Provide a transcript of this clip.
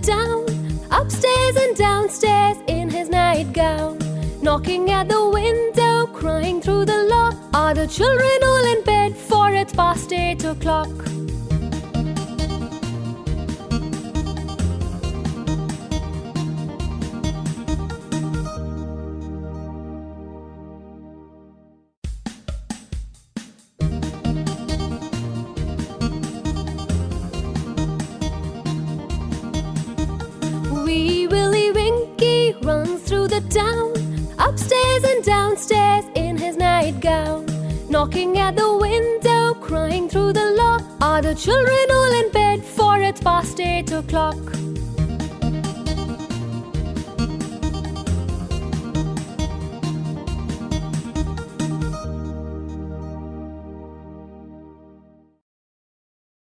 town, upstairs and downstairs in his nightgown, knocking at the window, crying through the lock. Are the children all in bed? For it's past 8 o'clock. Wee Willie Winky runs through the town, upstairs and downstairs in his nightgown, knocking at the window, crying through the lock. Are the children all in bed? For it's past 8 o'clock.